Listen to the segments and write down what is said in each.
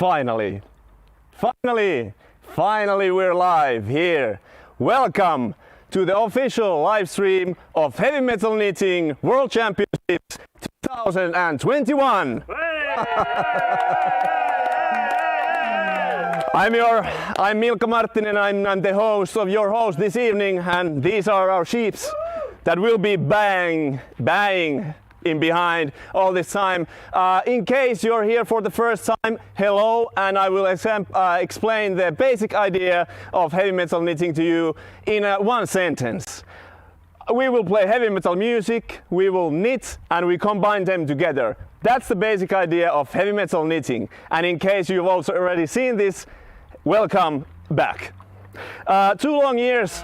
Finally we're live here. Welcome to the official live stream of Heavy Metal Knitting World Championships 2021. I'm Milka Marttinen, I'm the host of your host this evening, and these are our sheeps that will be banging in behind all this time. In case you're here for the first time, hello, and I will explain the basic idea of heavy metal knitting to you in one sentence. We will play heavy metal music, we will knit, and we combine them together. That's the basic idea of heavy metal knitting. And in case you've also already seen this, welcome back. Two long years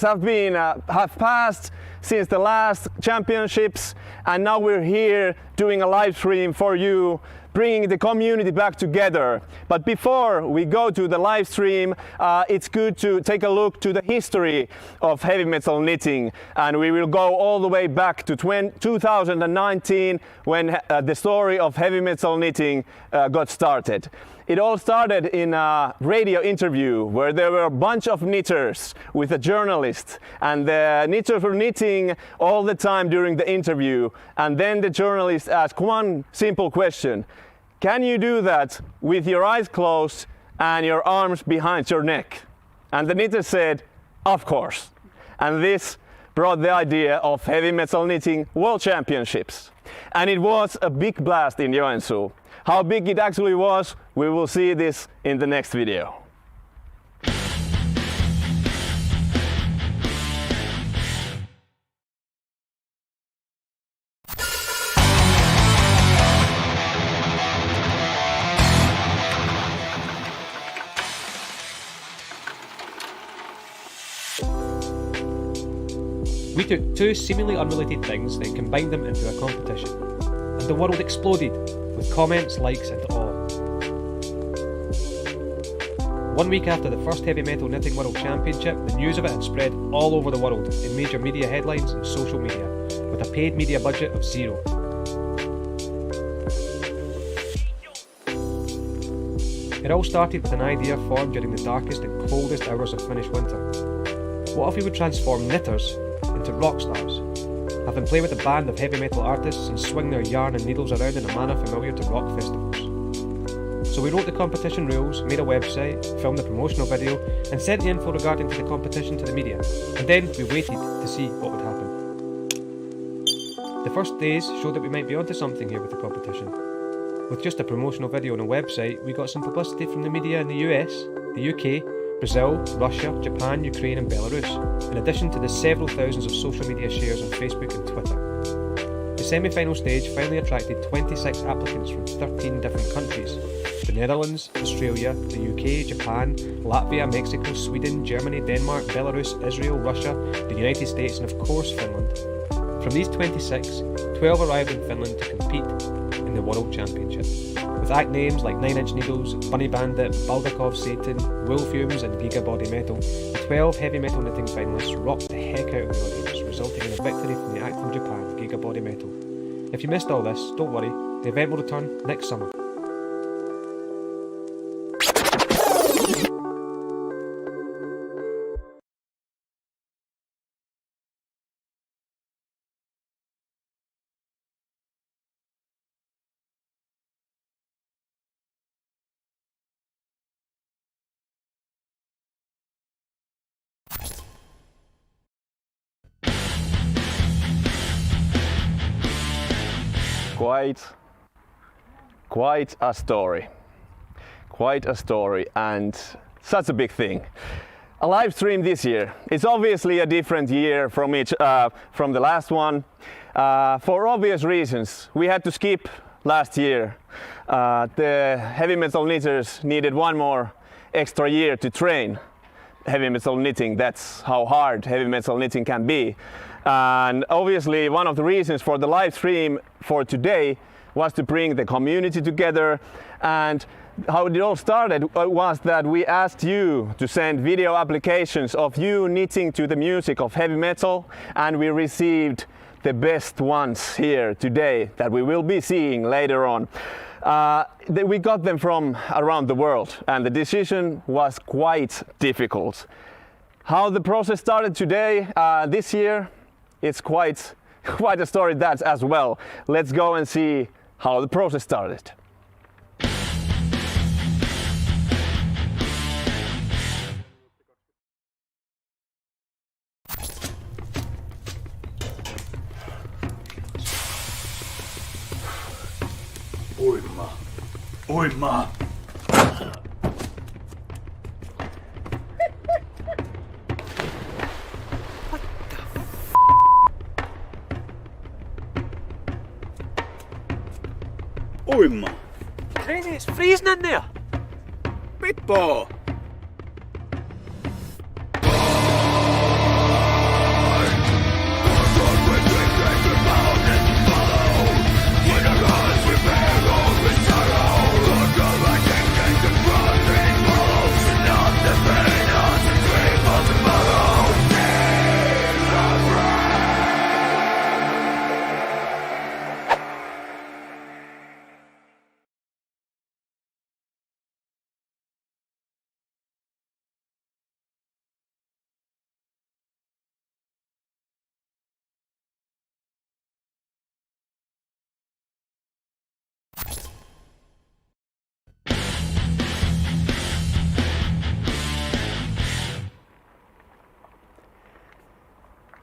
have passed since the last championships, and now we're here doing a live stream for you, bringing the community back together. But before we go to the live stream, it's good to take a look to the history of heavy metal knitting, and we will go all the way back to 2019 when the story of heavy metal knitting got started. It all started in a radio interview where there were a bunch of knitters with a journalist, and the knitters were knitting all the time during the interview, and then the journalist asked one simple question: can you do that with your eyes closed and your arms behind your neck? And the knitter said, of course. And this brought the idea of Heavy Metal Knitting World Championships. And it was a big blast in Joensuu. How big it actually was, we will see this in the next video. We took two seemingly unrelated things and combined them into a competition, and the world exploded with comments, likes and awe. 1 week after the first Heavy Metal Knitting World Championship, the news of it had spread all over the world in major media headlines and social media, with a paid media budget of zero. It all started with an idea formed during the darkest and coldest hours of Finnish winter. What if we would transform knitters into rock stars? Have them play with a band of heavy metal artists and swing their yarn and needles around in a manner familiar to rock festivals. So we wrote the competition rules, made a website, filmed the promotional video and sent the info regarding to the competition to the media, and then we waited to see what would happen. The first days showed that we might be onto something here with the competition. With just a promotional video and a website, we got some publicity from the media in the US, the UK, Brazil, Russia, Japan, Ukraine and Belarus, in addition to the several thousands of social media shares on Facebook and Twitter. The semi-final stage finally attracted 26 applicants from 13 different countries: the Netherlands, Australia, the UK, Japan, Latvia, Mexico, Sweden, Germany, Denmark, Belarus, Israel, Russia, the United States and of course Finland. From these 26, 12 arrived in Finland to compete in the World Championship, with act names like 9 Inch Needles, Bunny Bandit, Bulgakov Satan, Wool Fumes and Giga Body Metal. The 12 heavy metal knitting finalists rocked the heck out of the audience, resulting in a victory from the act from Japan, Giga Body Metal. If you missed all this, don't worry, the event will return next summer. Quite a story, and such a big thing. A live stream this year. It's obviously a different year from the last one, for obvious reasons. We had to skip last year. The heavy metal knitters needed one more extra year to train heavy metal knitting. That's how hard heavy metal knitting can be. And obviously one of the reasons for the live stream for today was to bring the community together. And how it all started was that we asked you to send video applications of you knitting to the music of heavy metal, and we received the best ones here today that we will be seeing later on. We got them from around the world, and the decision was quite difficult. How the process started today, this year, it's quite a story that as well. Let's go and see how the process started. Uima. Uima. Uima. Crazy, it's freezing in there. Pippo.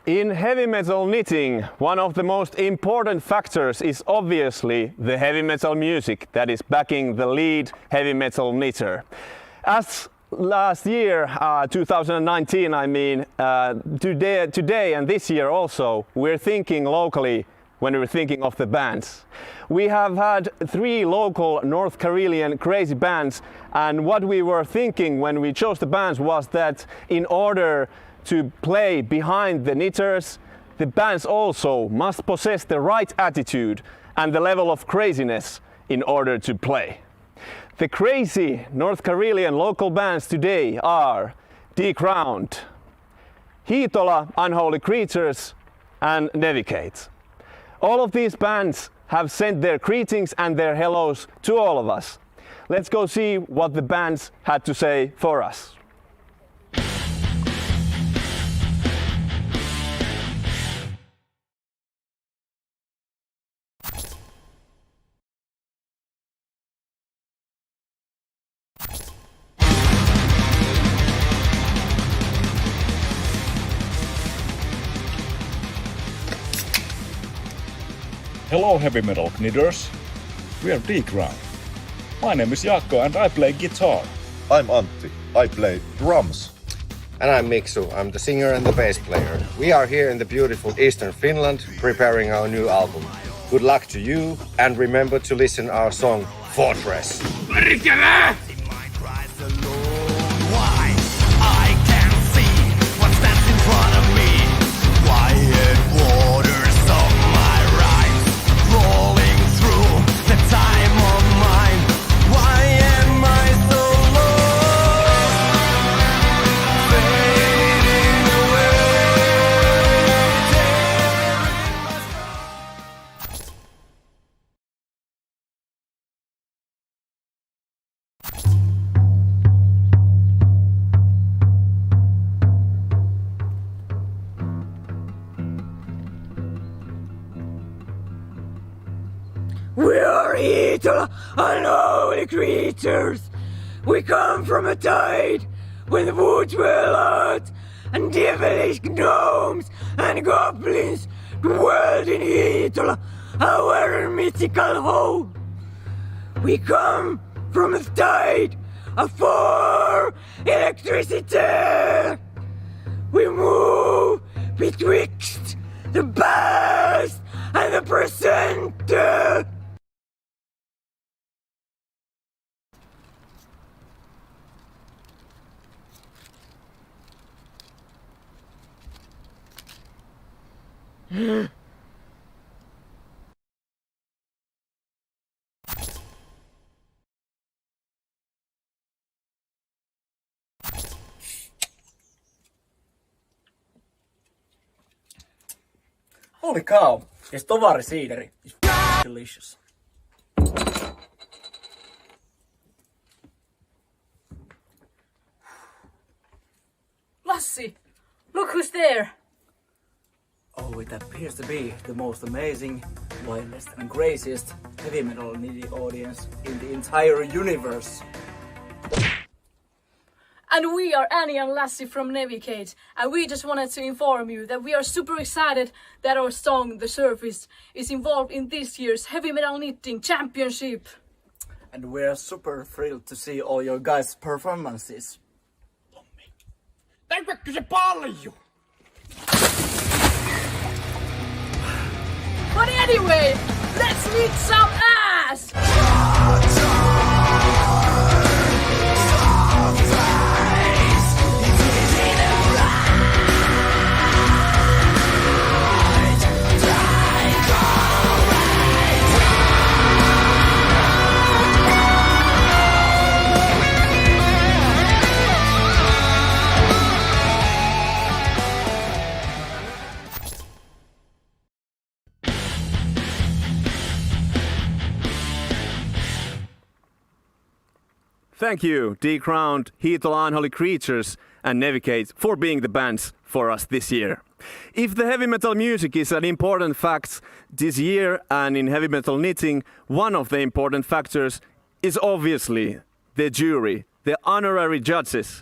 In heavy metal knitting, one of the most important factors is obviously the heavy metal music that is backing the lead heavy metal knitter. As last year, 2019, I mean, today and this year also, we're thinking locally when we're thinking of the bands. We have had 3 local North Karelian crazy bands, and what we were thinking when we chose the bands was that in order to play behind the knitters, the bands also must possess the right attitude and the level of craziness in order to play. The crazy North Karelian local bands today are Decrowned, Hiitola Unholy Creatures and Nevicate. All of these bands have sent their greetings and their hellos to all of us. Let's go see what the bands had to say for us. Hello heavy metal knitters. We are Decrowned. My name is Jaakko and I play guitar. I'm Antti. I play drums. And I'm Miksu. I'm the singer and the bass player. We are here in the beautiful Eastern Finland preparing our new album. Good luck to you and remember to listen our song Fortress. We are eternal, unholy creatures. We come from a tide when the woods were out, and devilish gnomes and goblins dwelled in Hiitola, our mythical home. We come from a tide of for electricity. We move betwixt the past and the present. Holy cow, this tovari siideri is delicious. Lassi, look who's there. Oh, it appears to be the most amazing, wildest and craziest heavy metal needy audience in the entire universe. And we are Annie and Lassie from Navigate, and we just wanted to inform you that we are super excited that our song, The Surface, is involved in this year's Heavy Metal Knitting Championship. And we're super thrilled to see all your guys' performances. Teikö se paljon? But anyway, let's meet some ass! Thank you, Decrowned, Hiitola Unholy Creatures and Navigate for being the bands for us this year. If the heavy metal music is an important fact this year and in heavy metal knitting, one of the important factors is obviously the jury, the honorary judges.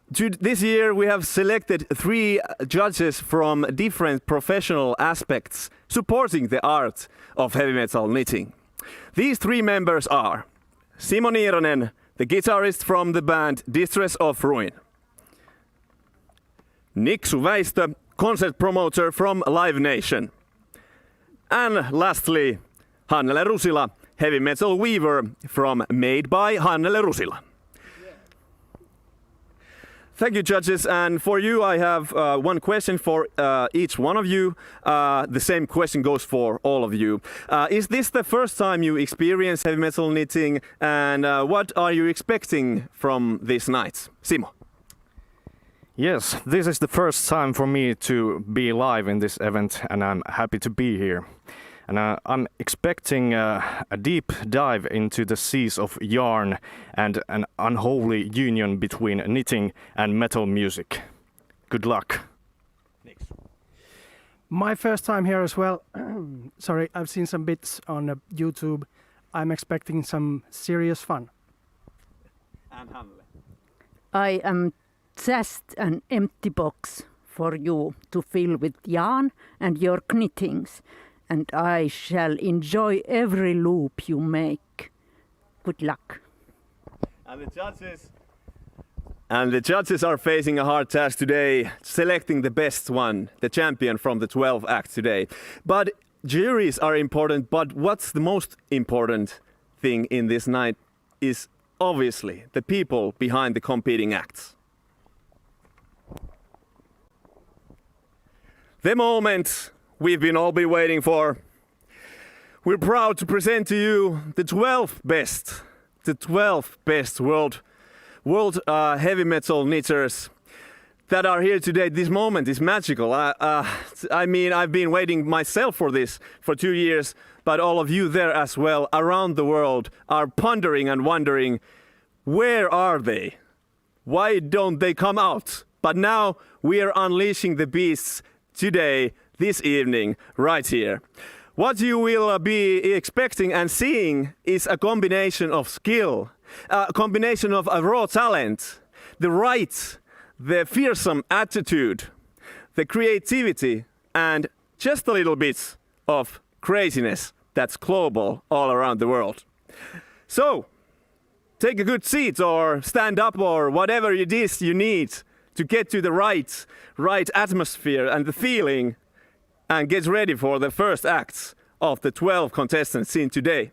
This year we have selected 3 judges from different professional aspects supporting the art of heavy metal knitting. These 3 members are Simo Niiranen, the guitarist from the band Distress of Ruin. Niksu Väistö, concert promoter from Live Nation. And lastly, Hannele Rusila, heavy metal weaver from Made by Hannele Rusila. Thank you, judges. And for you, I have one question for each one of you. The same question goes for all of you. Is this the first time you experience heavy metal knitting? And what are you expecting from this night? Simo. Yes, this is the first time for me to be live in this event, and I'm happy to be here. And I'm expecting a deep dive into the seas of yarn and an unholy union between knitting and metal music. Good luck. My first time here as well. Sorry, I've seen some bits on YouTube. I'm expecting some serious fun. And Hannele. I am just an empty box for you to fill with yarn and your knittings. And I shall enjoy every loop you make. Good luck. And the judges are facing a hard task today, selecting the best one, the champion from the 12 acts today. But juries are important, but what's the most important thing in this night is obviously the people behind the competing acts. The moment we've been all been waiting for. We're proud to present to you the 12 best world heavy metal knitters that are here today. This moment is magical. I mean, I've been waiting myself for this for 2 years, but all of you there as well around the world are pondering and wondering, where are they? Why don't they come out? But now we are unleashing the beasts today, this evening, right here. What you will be expecting and seeing is a combination of skill, a combination of a raw talent, the fearsome attitude, the creativity, and just a little bit of craziness that's global all around the world. So, take a good seat or stand up or whatever it is you need to get to the right atmosphere and the feeling, and get ready for the first acts of the 12 contestants seen today.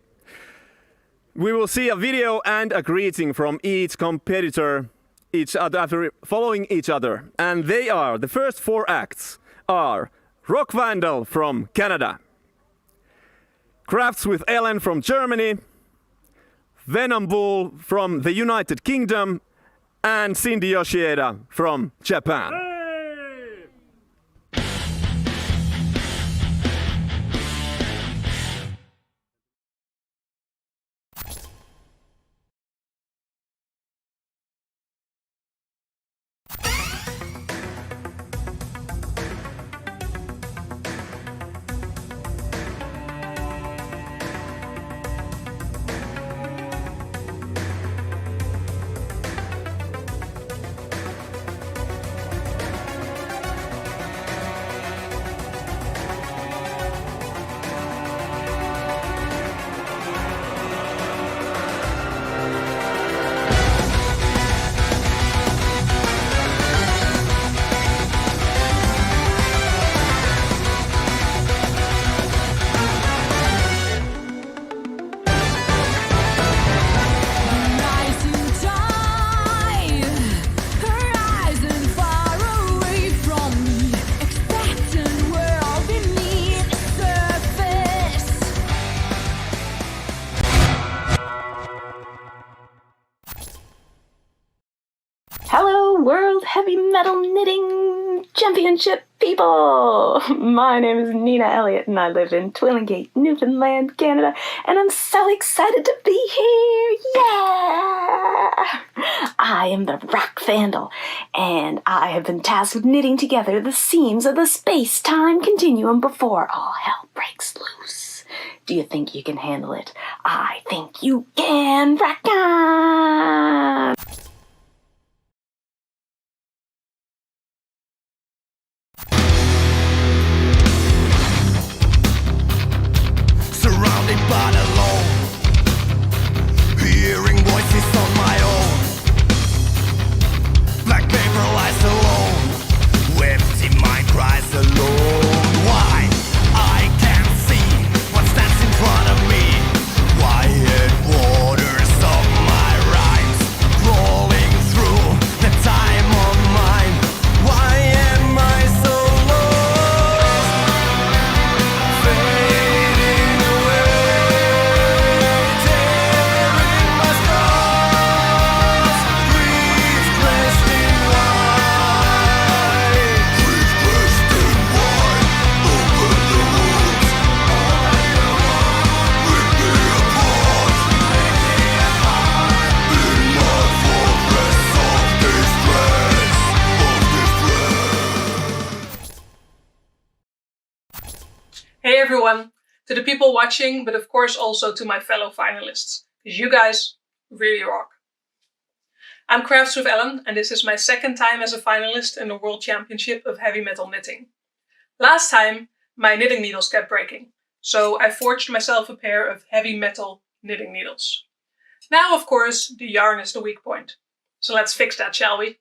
We will see a video and a greeting from each competitor, after following each other. And the first 4 acts are Rock Vandal from Canada, Crafts with Ellen from Germany, Venom Bull from the United Kingdom, and Cindy Yoshida from Japan. Metal Knitting Championship people! My name is Nina Elliott and I live in Twillingate, Newfoundland, Canada, and I'm so excited to be here! Yeah! I am the Rock Vandal, and I have been tasked with knitting together the seams of the space-time continuum before all hell breaks loose. Do you think you can handle it? I think you can! Rock on! Surrounded but alone, hearing voices on my own. Black paper lies alone, empty mind cries alone. Why? I can't see what stands in front of me. Quiet waters of my rhymes, crawling through the time of mine. Why am I so lost? Fading away, tearing my scars. Grief dressed in white. Grief dressed in white. Over the woods. Rip me apart. In my fortress of distress. Hey everyone, to the people watching, but of course also to my fellow finalists, because you guys really rock. I'm Crafts with Ellen, and this is my second time as a finalist in the World Championship of Heavy Metal Knitting. Last time, my knitting needles kept breaking, so I forged myself a pair of heavy metal knitting needles. Now, of course, the yarn is the weak point. So let's fix that, shall we?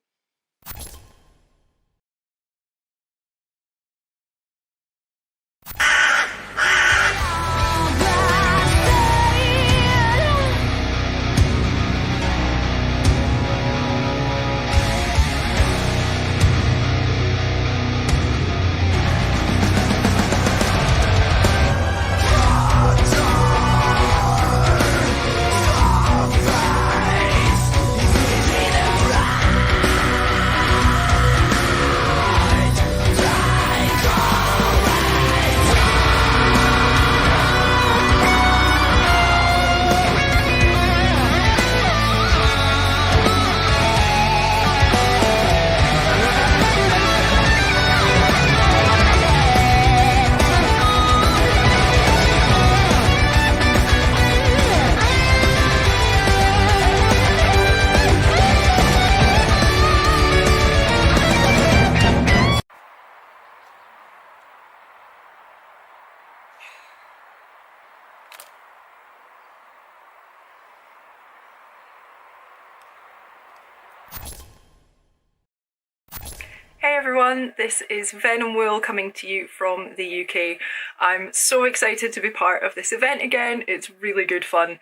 Hey everyone, this is Venom Wool coming to you from the UK. I'm so excited to be part of this event again, it's really good fun.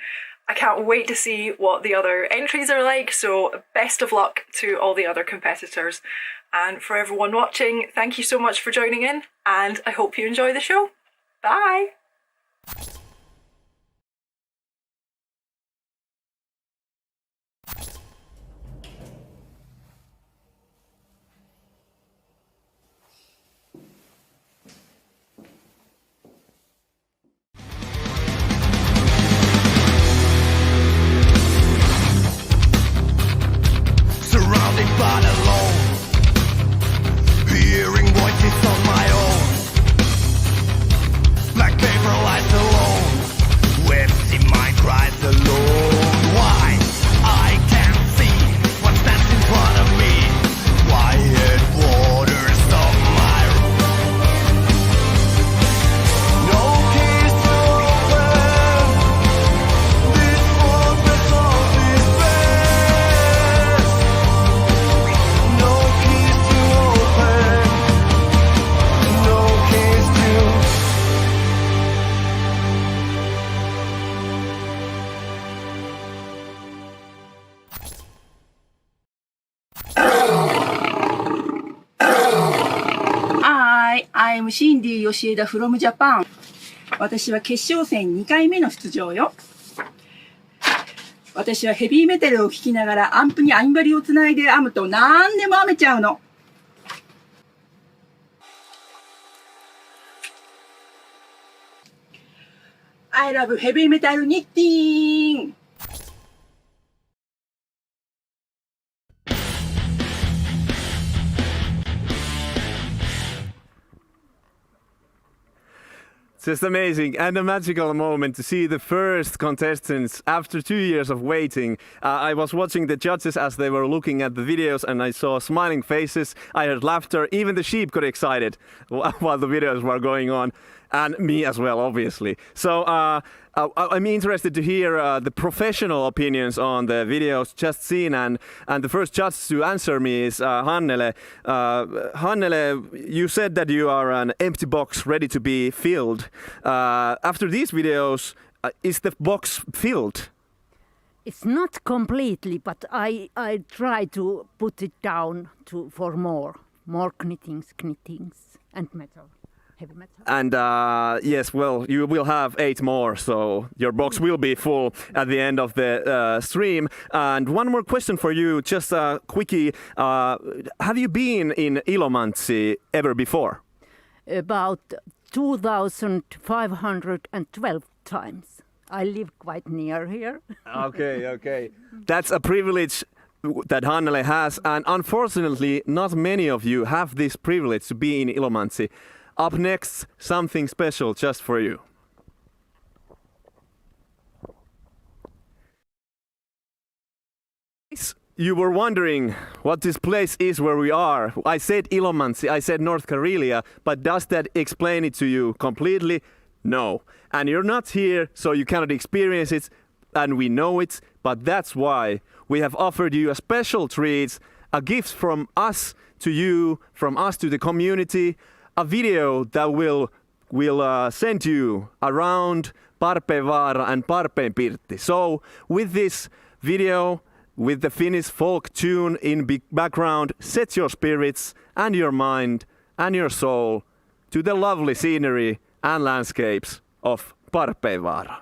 I can't wait to see what the other entries are like, so best of luck to all the other competitors. And for everyone watching, thank you so much for joining in, and I hope you enjoy the show. Bye! Surrounded but alone, hearing voices on my own. Black paper lies alone, empty mind cries alone. Why? I can't see what stands in front of me. Quiet waters of my no keys to open this fortress of despair. No keys to open, no keys to. I'm Cindy Yoshida from Japan. 私は決勝戦2回目の出場よ。私はヘビーメタルを聴きながらアンプにアインバリをつないで編むと何でも編めちゃうの。I love heavy metal knitting! Just amazing and a magical moment to see the first contestants after 2 years of waiting. I was watching the judges as they were looking at the videos and I saw smiling faces, I heard laughter, even the sheep got excited while the videos were going on. And me as well, obviously. So I'm interested to hear the professional opinions on the videos just seen, and the first judge to answer me is Hannele. Hannele, you said that you are an empty box ready to be filled. After these videos, is the box filled? It's not completely, but I try to put it down for more knittings and metal. Heavy metal. And yes, well, you will have 8 more, so your box will be full at the end of the stream. And one more question for you, just a quickie. Have you been in Ilomantsi ever before? About 2,512 times. I live quite near here. Okay. That's a privilege that Hannele has, and unfortunately, not many of you have this privilege to be in Ilomantsi. Up next, something special just for you. You were wondering what this place is where we are. I said Ilomantsi, I said North Karelia, but does that explain it to you completely? No. And you're not here, so you cannot experience it, and we know it, but that's why we have offered you a special treat, a gift from us to you, from us to the community, a video that will send you around Parpeenvaara and Parpeenpirtti. So with this video, with the Finnish folk tune in background, set your spirits and your mind and your soul to the lovely scenery and landscapes of Parpeenvaara.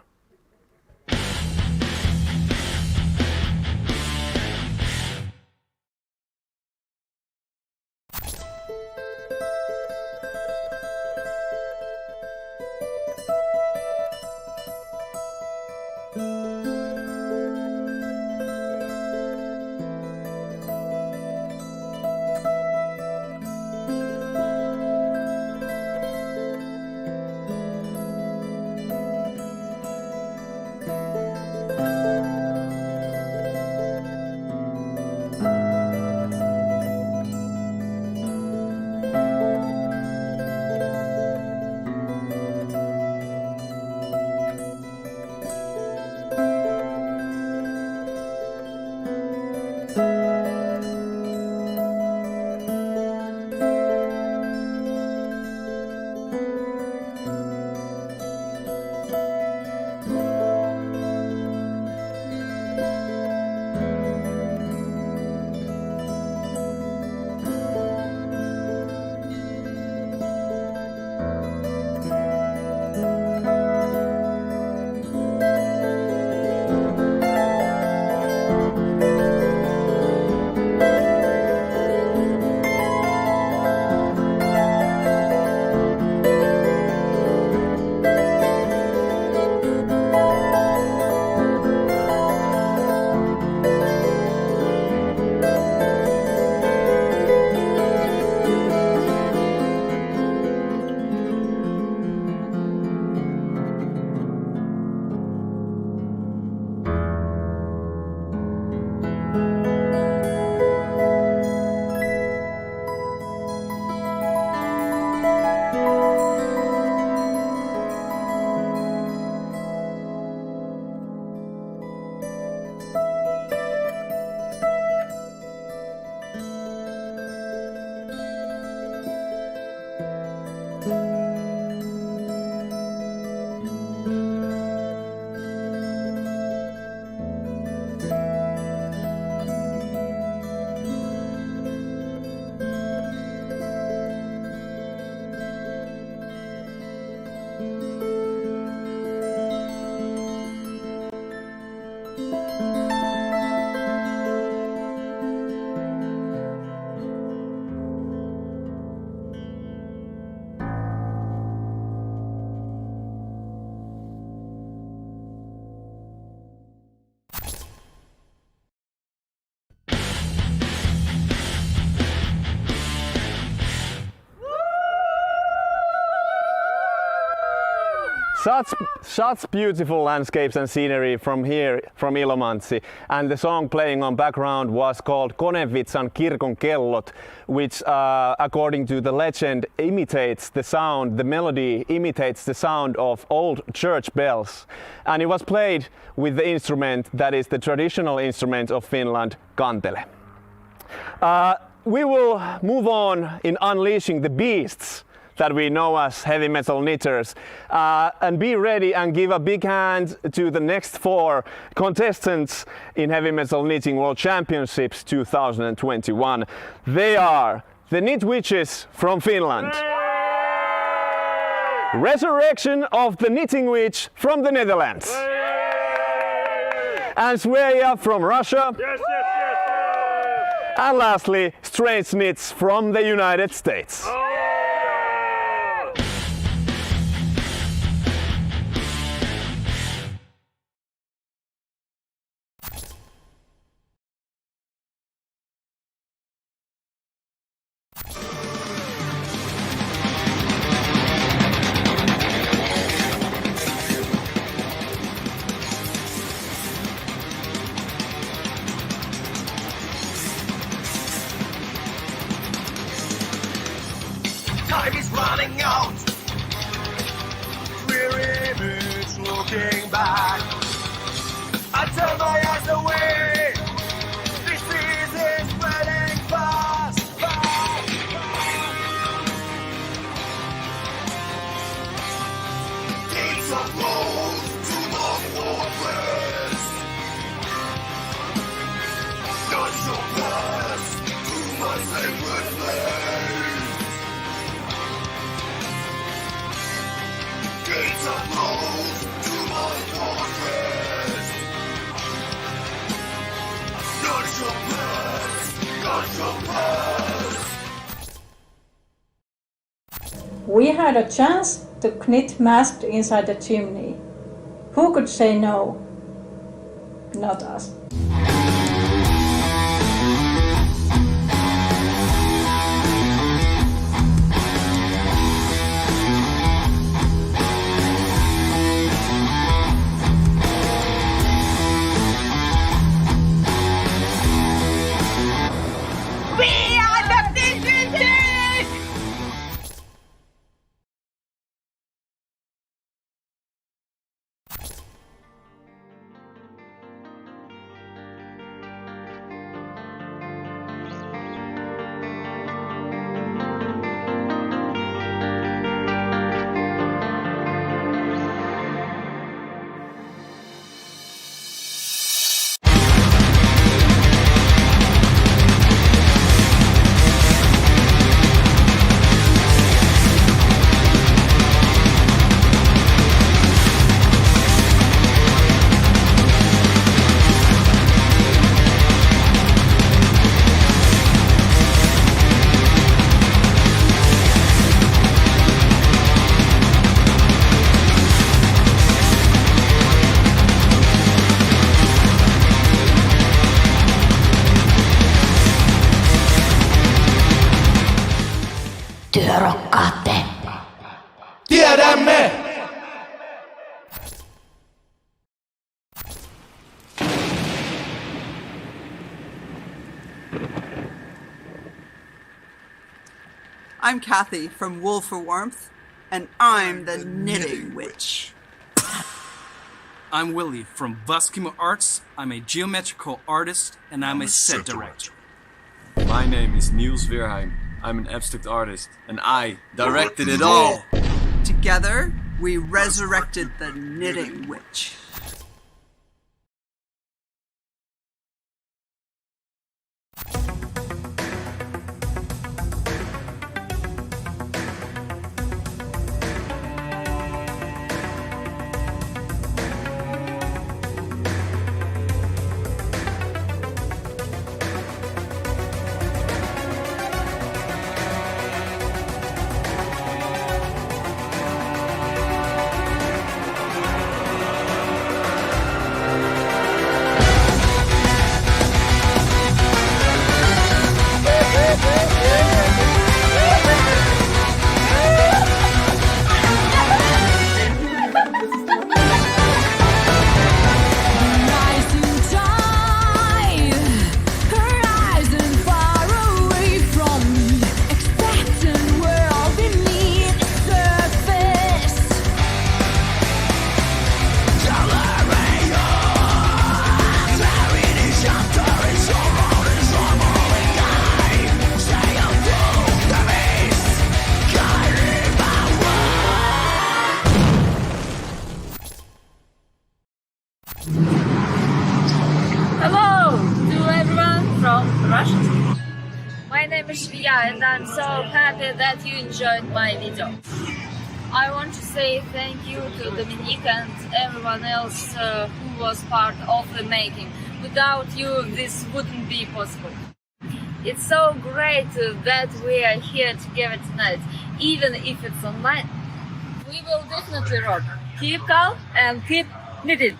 Such beautiful landscapes and scenery from here, from Ilomantsi, and the song playing on background was called Konevitsan kirkon kellot, which according to the legend imitates the sound, the melody imitates the sound of old church bells, and it was played with the instrument that is the traditional instrument of Finland, kantele. We will move on in unleashing the beasts that we know as heavy metal knitters, and be ready and give a big hand to the next 4 contestants in Heavy Metal Knitting World Championships 2021. They are the Knit Witches from Finland, Resurrection of the Knitting Witch from the Netherlands, and Sveja from Russia, and lastly Strange Knits from the United States. Time is running out. Weary image looking back. I turn my eyes away. Disease is spreading fast, fast, fast. Gates of gold to the fortress. Not your past to my sacred place. Gates of gold to my fortress. Not your past, not your past. We had a chance to knit masked inside the chimney. Who could say no? Not us. Työrokkaat Tiedämme! I'm Kathy from Wool for Warmth, and I'm the Knitting Witch. I'm Willie from Vaskimo Arts. I'm a geometrical artist, and I'm a set director. My name is Niels Weerheim. I'm an abstract artist, and I directed it all. Together, we resurrected the Knitting Witch. Hello to everyone from Russia. My name is Shviya and I'm so happy that you enjoyed my video. I want to say thank you to Dominique and everyone else who was part of the making. Without you, this wouldn't be possible. It's so great that we are here together tonight, even if it's online. We will definitely rock. Keep calm and keep knitting.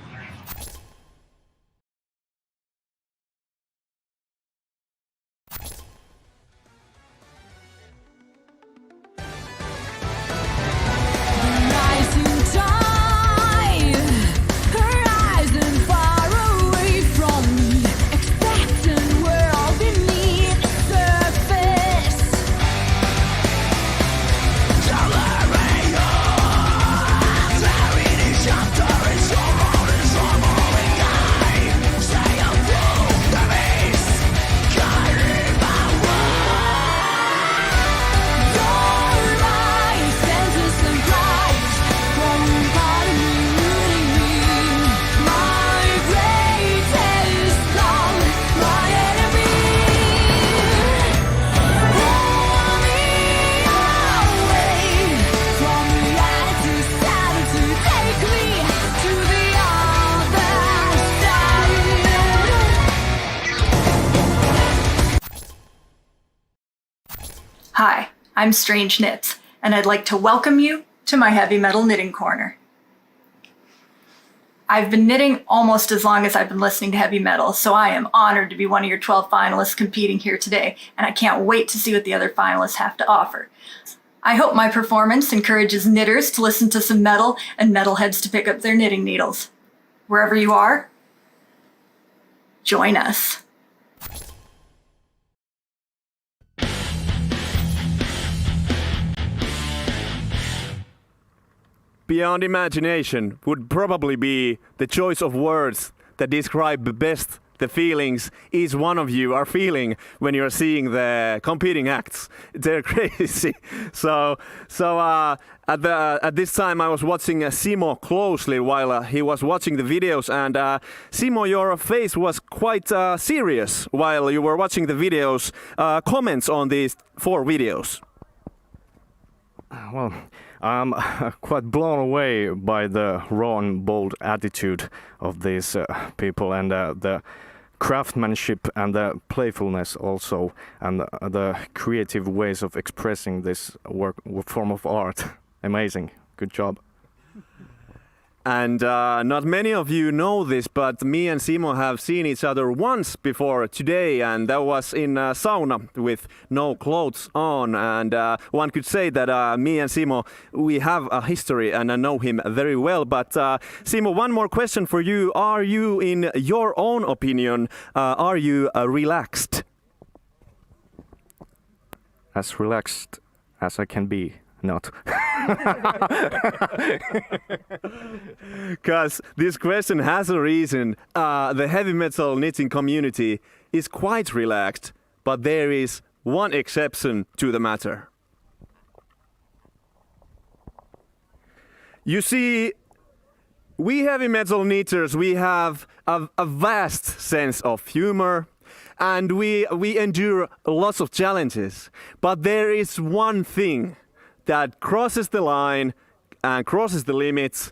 Hi, I'm Strange Knits, and I'd like to welcome you to my heavy metal knitting corner. I've been knitting almost as long as I've been listening to heavy metal, so I am honored to be one of your 12 finalists competing here today, and I can't wait to see what the other finalists have to offer. I hope my performance encourages knitters to listen to some metal and metalheads to pick up their knitting needles. Wherever you are, join us. Beyond imagination would probably be the choice of words that describe best the feelings each one of you are feeling when you're seeing the competing acts. They're crazy. So at this time I was watching Simo closely while he was watching the videos, and Simo, your face was quite serious while you were watching the videos. Comments on these 4 videos? Well, I'm quite blown away by the raw and bold attitude of these people, and the craftsmanship and the playfulness also, and the creative ways of expressing this form of art. Amazing. Good job. And not many of you know this, but me and Simo have seen each other once before today, and that was in sauna with no clothes on. And one could say that me and Simo, we have a history and I know him very well. But Simo, one more question for you. Are you, in your own opinion, are you relaxed? As relaxed as I can be. Not. Because this question has a reason. The heavy metal knitting community is quite relaxed, but there is one exception to the matter. You see, we heavy metal knitters, we have a vast sense of humor, and we endure lots of challenges. But there is one thing that crosses the line and crosses the limits,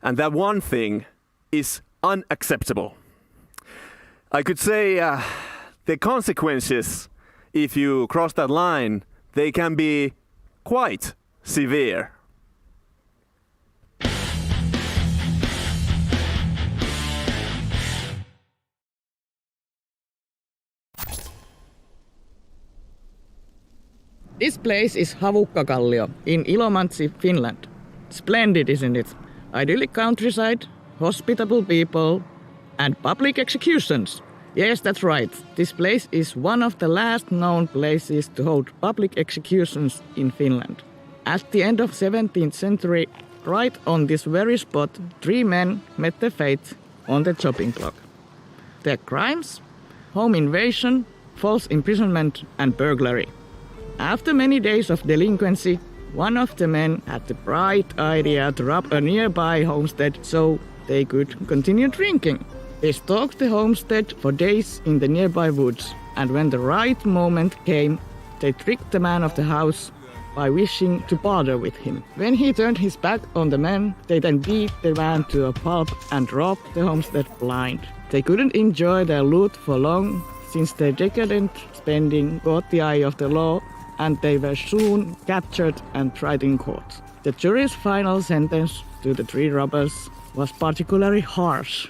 and that one thing is unacceptable. I could say the consequences, if you cross that line, they can be quite severe. This place is Havukkakallio in Ilomantsi, Finland. Splendid, isn't it? Idyllic countryside, hospitable people, and public executions. Yes, that's right. This place is one of the last known places to hold public executions in Finland. At the end of 17th century, right on this very spot, 3 men met their fate on the chopping block. Their crimes? Home invasion, false imprisonment, and burglary. After many days of delinquency, one of the men had the bright idea to rob a nearby homestead, so they could continue drinking. They stalked the homestead for days in the nearby woods, and when the right moment came, they tricked the man of the house by wishing to barter with him. When he turned his back on the man, they then beat the man to a pulp and robbed the homestead blind. They couldn't enjoy their loot for long, since their decadent spending caught the eye of the law, and they were soon captured and tried in court. The jury's final sentence to the three robbers was particularly harsh.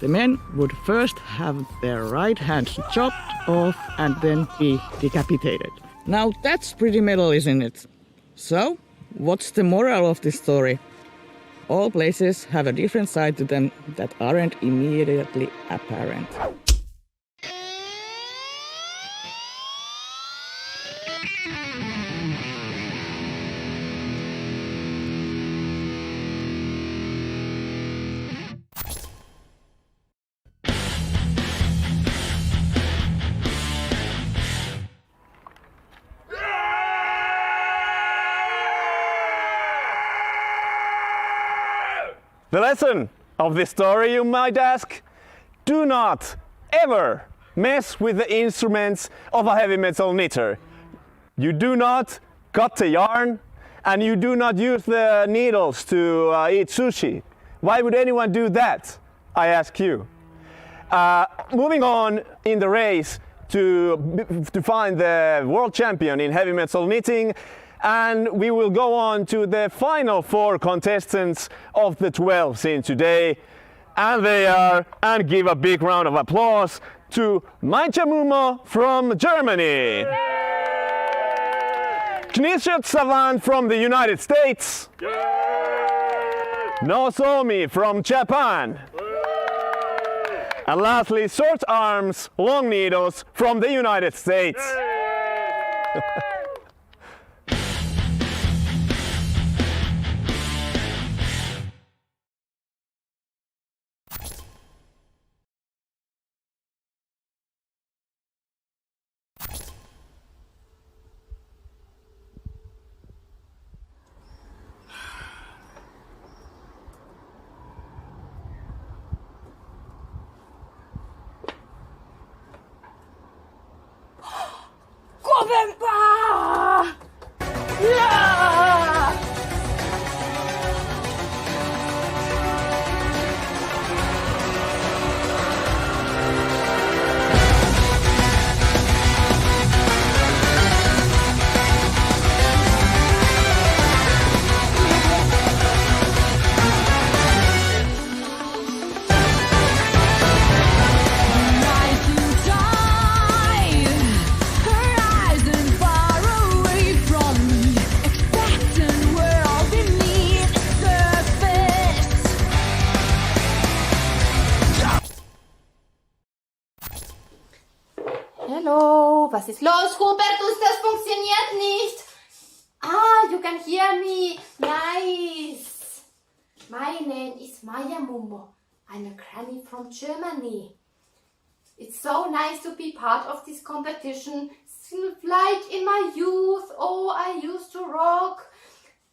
The men would first have their right hands chopped off and then be decapitated. Now that's pretty metal, isn't it? So, what's the moral of this story? All places have a different side to them that aren't immediately apparent. The lesson of this story, you might ask, do not ever mess with the instruments of a heavy metal knitter. You do not cut the yarn, and you do not use the needles to eat sushi. Why would anyone do that? I ask you. Moving on in the race to find the world champion in heavy metal knitting, and we will go on to the final 4 contestants of the 12 seen today. And they are, and give a big round of applause to Maija Mumo from Germany, Knishet Savan from the United States, Nozomi from Japan, and lastly short arms, long needles from the United States. kovempaa! Yeah! Hello, was ist los, Hubertus? Das funktioniert nicht. Ah, you can hear me. Nice. My name is Maija Mumo. I'm a granny from Germany. It's so nice to be part of this competition. Like in my youth, oh, I used to rock.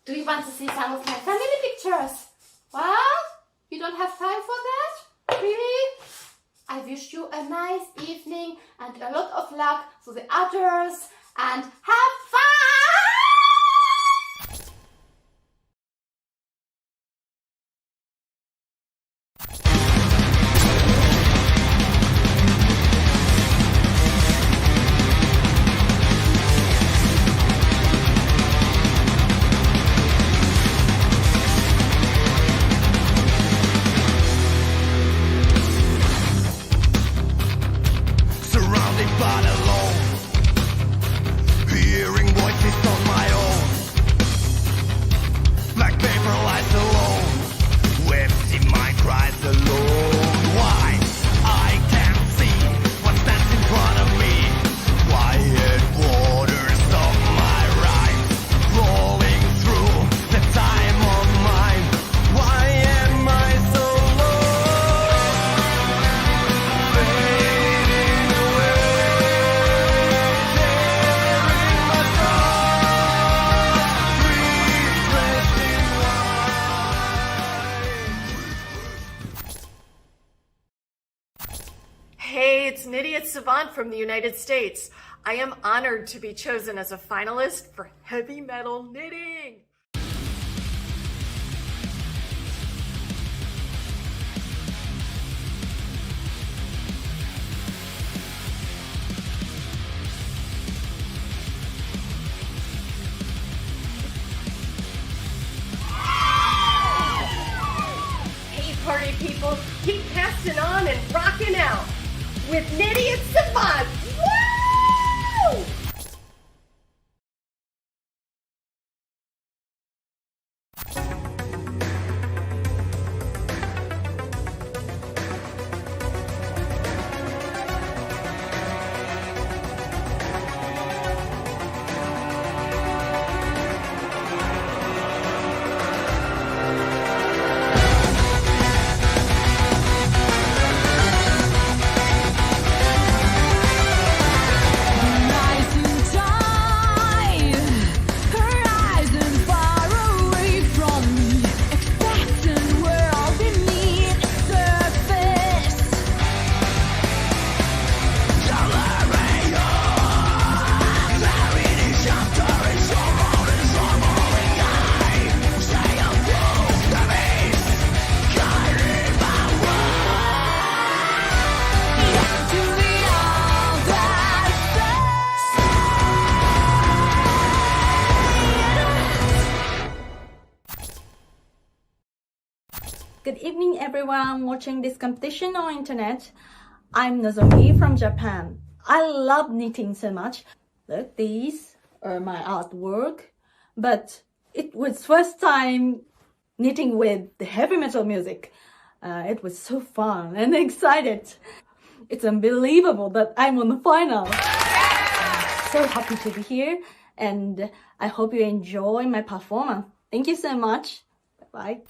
Do you want to see some of my family pictures? What? You don't have time for that? Really? I wish you a nice evening and a lot of luck for the others and have fun! Surrounded by the law, here Hey, it's Nydia Savant from the United States. I am honored to be chosen as a finalist for heavy metal knitting. Hey, party people, keep casting on and rocking out with Nydia Savant. Woo! Good evening, everyone watching this competition on internet. I'm Nozomi from Japan. I love knitting so much. Look, these are my artwork. But it was first time knitting with the heavy metal music. It was so fun and excited. It's unbelievable that I'm on the final. So happy to be here, and I hope you enjoy my performance. Thank you so much. Bye-bye.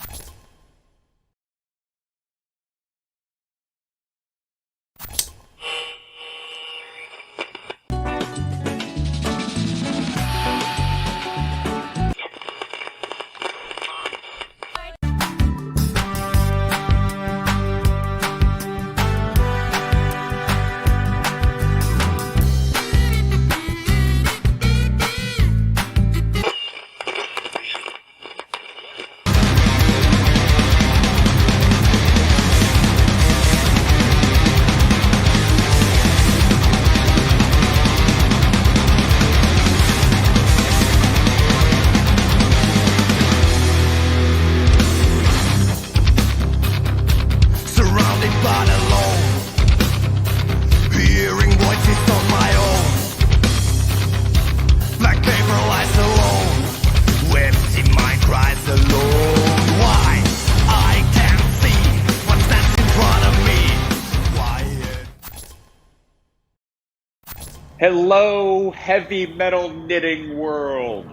Hello, heavy metal knitting world.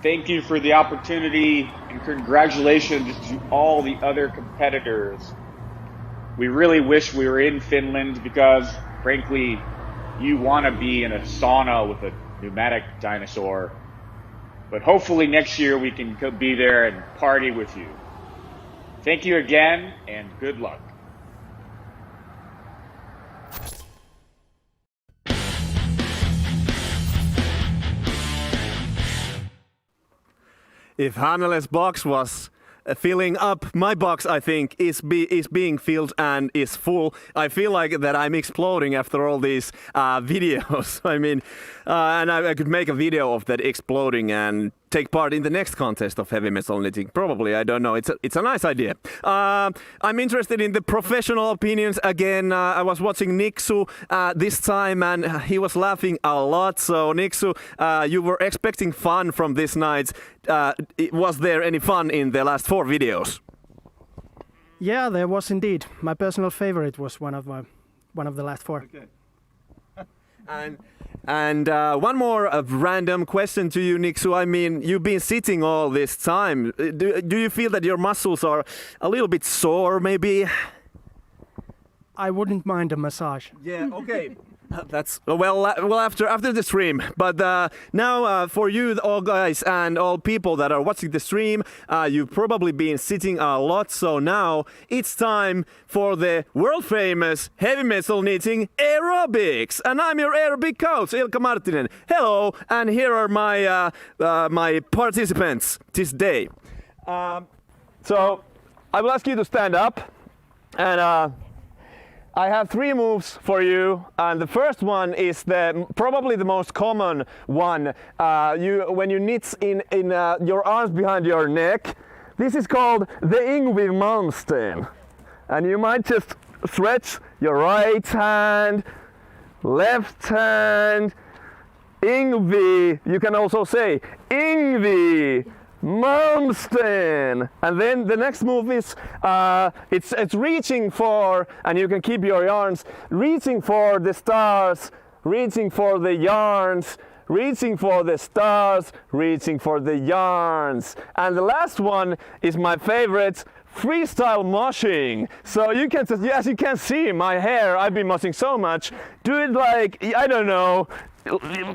Thank you for the opportunity and congratulations to all the other competitors. We really wish we were in Finland because, frankly, you want to be in a sauna with a pneumatic dinosaur. But hopefully next year we can be there and party with you. Thank you again and good luck. If Hannele's box was filling up, my box, I think, is being filled and is full. I feel like that I'm exploding after all these videos. I mean, and I could make a video of that exploding and take part in the next contest of heavy metal knitting. Probably, I don't know. It's a nice idea. I'm interested in the professional opinions again. I was watching Niksu this time and he was laughing a lot. So Niksu, you were expecting fun from this night. Was there any fun in the last 4 videos? Yeah, there was indeed. My personal favorite was one of the last 4. Okay. And one more random question to you, Niksu. I mean, you've been sitting all this time. Do you feel that your muscles are a little bit sore, maybe? I wouldn't mind a massage. Yeah, okay. That's well after the stream. But now for you all guys and all people that are watching the stream, you've probably been sitting a lot. So now it's time for the world famous heavy metal knitting aerobics. And I'm your aerobic coach, Ilkka Marttinen. Hello, and here are my my participants this day. So I will ask you to stand up, and I have 3 moves for you, and the first one is probably the most common one. When you knit in your arms behind your neck, this is called the Yngwie Malmsteen, and you might just stretch your right hand, left hand, Yngwie. You can also say Yngwie Malmsteen, and then the next move is it's reaching for, and you can keep your yarns reaching for the stars, reaching for the yarns, reaching for the stars, reaching for the yarns. And the last one is my favorite, freestyle moshing. So you can just, as you can see my hair, I've been moshing so much. Do it like, I don't know,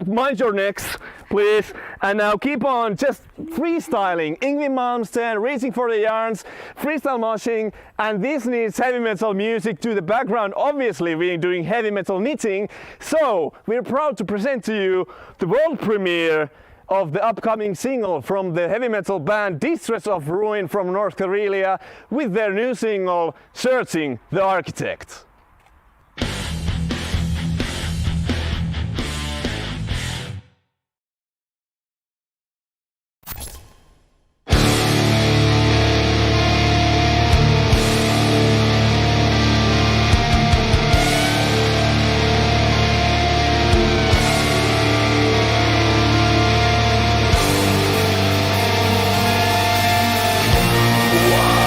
mind your necks, please. And now keep on just freestyling. Yngwie Malmsteen, reaching for the yarns, freestyle moshing, and this needs heavy metal music to the background. Obviously, we're doing heavy metal knitting, so we're proud to present to you the world premiere of the upcoming single from the heavy metal band Distress of Ruin from North Karelia with their new single Searching the Architect. Why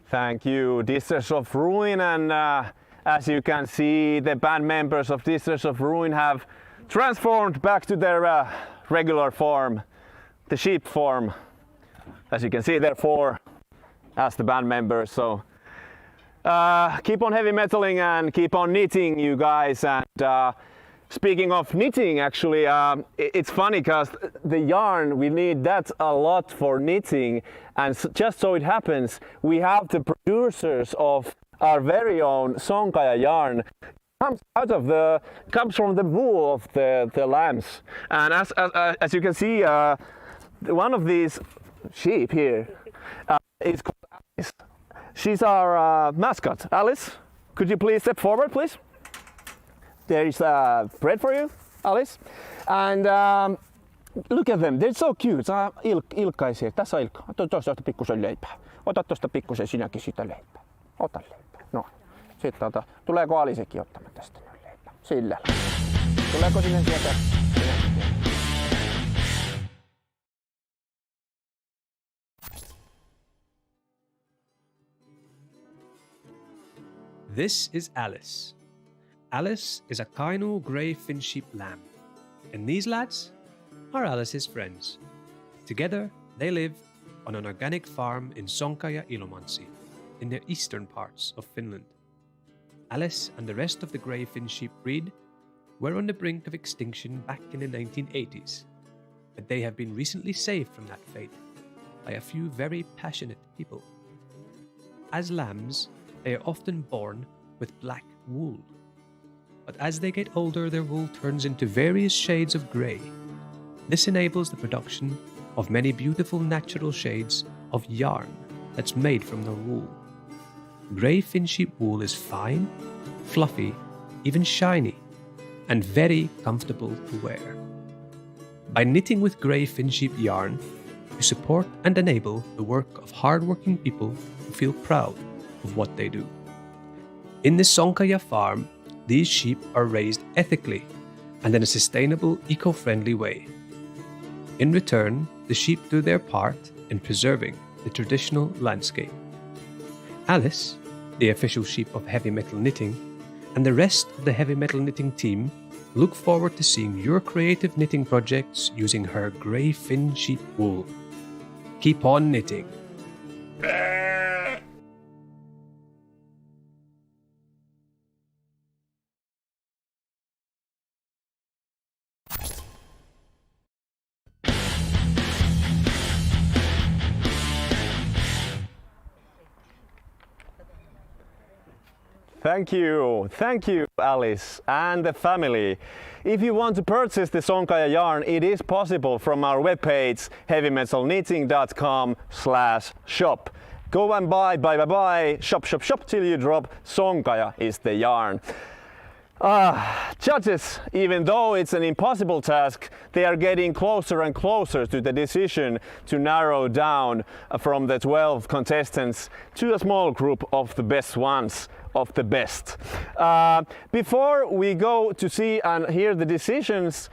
Thank you, Distress of Ruin, and as you can see, the band members of Distress of Ruin have transformed back to their regular form, the sheep form. As you can see, there are 4 as the band members, so keep on heavy metaling and keep on knitting, you guys. And speaking of knitting, actually, it's funny because the yarn, we need that a lot for knitting, and just so it happens, we have the producers of our very own Sonkaja yarn. Comes from the wool of the lambs, and as you can see, one of these sheep here is called Alice. She's our mascot. Alice, could you please step forward, please? There is bread for you, Alice. And look at them, they're so cute. Ilkkaisia. Tässä on Ilkka. Ota tuosta pikkusen leipää. Ota tuosta pikkusen sinäkin sitä leipää. Ota leipää. No. Sitten tuleeko Alisekin ottamaan tästä leipää? Sillä. Tuleeko sinne sieltä? This is Alice. Alice is a Kainuu grey fin sheep lamb, and these lads are Alice's friends. Together, they live on an organic farm in Sonkaja, Ilomantsi, in the eastern parts of Finland. Alice and the rest of the grey fin sheep breed were on the brink of extinction back in the 1980s, but they have been recently saved from that fate by a few very passionate people. As lambs, they are often born with black wool, but as they get older, their wool turns into various shades of grey. This enables the production of many beautiful natural shades of yarn that's made from the wool. Grey fin sheep wool is fine, fluffy, even shiny, and very comfortable to wear. By knitting with grey fin sheep yarn, you support and enable the work of hard-working people who feel proud of what they do. In the Sonkaja farm, these sheep are raised ethically and in a sustainable, eco-friendly way. In return, the sheep do their part in preserving the traditional landscape. Alice, the official sheep of heavy metal knitting, and the rest of the heavy metal knitting team look forward to seeing your creative knitting projects using her grey fin sheep wool. Keep on knitting. Thank you, Alice and the family. If you want to purchase the Sonkaja yarn, it is possible from our webpage heavymetalknitting.com/shop. Go and buy, shop till you drop. Sonkaja is the yarn. Judges, even though it's an impossible task, they are getting closer and closer to the decision to narrow down from the 12 contestants to a small group of the best ones, of the best. Before we go to see and hear the decisions,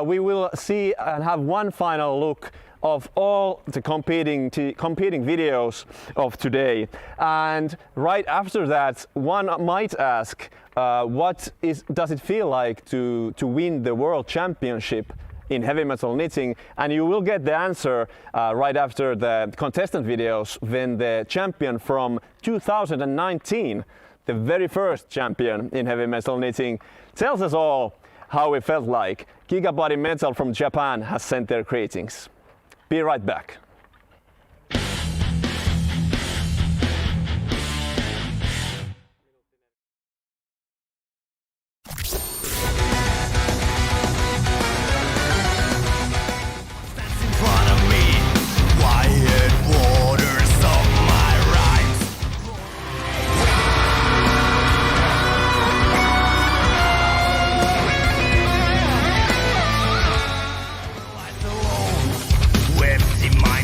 we will see and have one final look of all the competing videos of today. And right after that, one might ask, does it feel like to win the World Championship in heavy metal knitting? And you will get the answer right after the contestant videos when the champion from 2019, the very first champion in heavy metal knitting, tells us all how it felt like. Gigabody Metal from Japan has sent their greetings. Be right back. Webs in my